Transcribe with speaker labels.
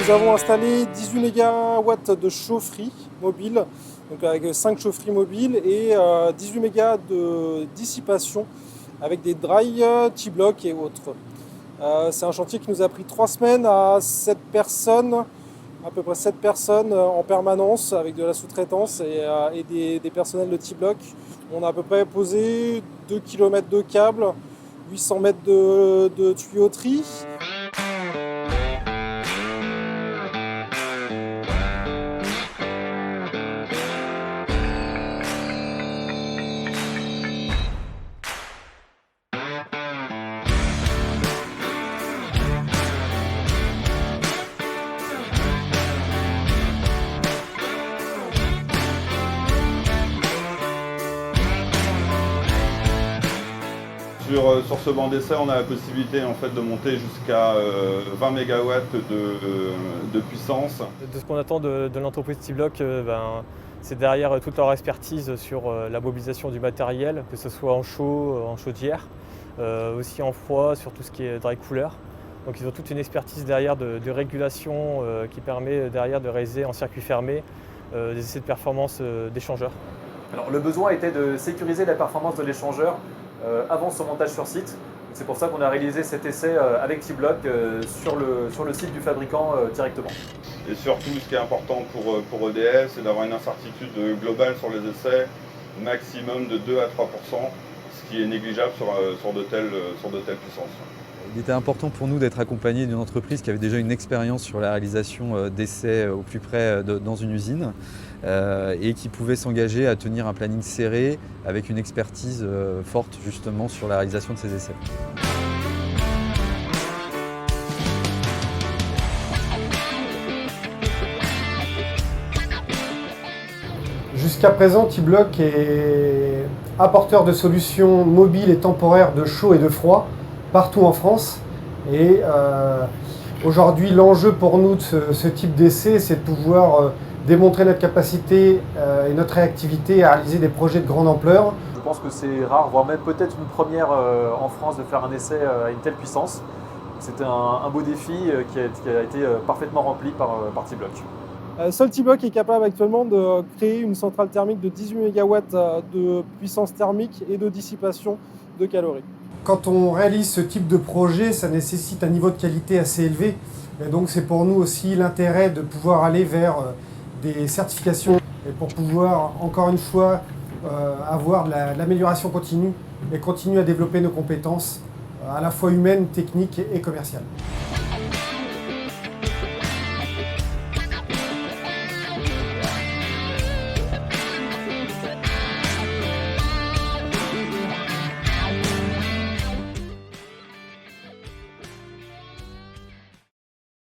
Speaker 1: nous avons installé 18 MW de chaufferie mobile, donc avec 5 chaufferies mobiles et 18 MW de dissipation avec des dry, T-block et autres. C'est un chantier qui nous a pris 3 semaines à 7 personnes, à peu près 7 personnes en permanence avec de la sous-traitance et des personnels de T-block. On a à peu près posé 2 km de câbles, 800 mètres de tuyauterie.
Speaker 2: Sur ce banc d'essai, on a la possibilité en fait, de monter jusqu'à 20 MW de puissance.
Speaker 3: De ce qu'on attend de l'entreprise T-block, c'est derrière toute leur expertise sur la mobilisation du matériel, que ce soit en chaud, en chaudière, aussi en froid, sur tout ce qui est dry cooler. Donc ils ont toute une expertise derrière de régulation qui permet derrière de réaliser en circuit fermé des essais de performance d'échangeurs.
Speaker 4: Alors, le besoin était de sécuriser la performance de l'échangeur avant son montage sur site. C'est pour ça qu'on a réalisé cet essai avec T-block sur le site du fabricant directement.
Speaker 2: Et surtout, ce qui est important pour EDF, c'est d'avoir une incertitude globale sur les essais, maximum de 2 à 3%, ce qui est négligeable sur de telles puissances.
Speaker 5: Il était important pour nous d'être accompagnés d'une entreprise qui avait déjà une expérience sur la réalisation d'essais au plus près dans une usine et qui pouvait s'engager à tenir un planning serré avec une expertise forte justement sur la réalisation de ces essais.
Speaker 6: Jusqu'à présent, T-block est apporteur de solutions mobiles et temporaires de chaud et de froid partout en France. Et aujourd'hui, l'enjeu pour nous de ce type d'essai, c'est de pouvoir démontrer notre capacité et notre réactivité à réaliser des projets de grande ampleur.
Speaker 4: Je pense que c'est rare, voire même peut-être une première en France de faire un essai à une telle puissance. C'était un beau défi qui a été parfaitement rempli par T-block.
Speaker 1: Seul T-block est capable actuellement de créer une centrale thermique de 18 MW de puissance thermique et de dissipation de calories.
Speaker 6: Quand on réalise ce type de projet, ça nécessite un niveau de qualité assez élevé. Et donc c'est pour nous aussi l'intérêt de pouvoir aller vers des certifications et pour pouvoir, encore une fois, avoir de l'amélioration continue et continuer à développer nos compétences à la fois humaines, techniques et commerciales.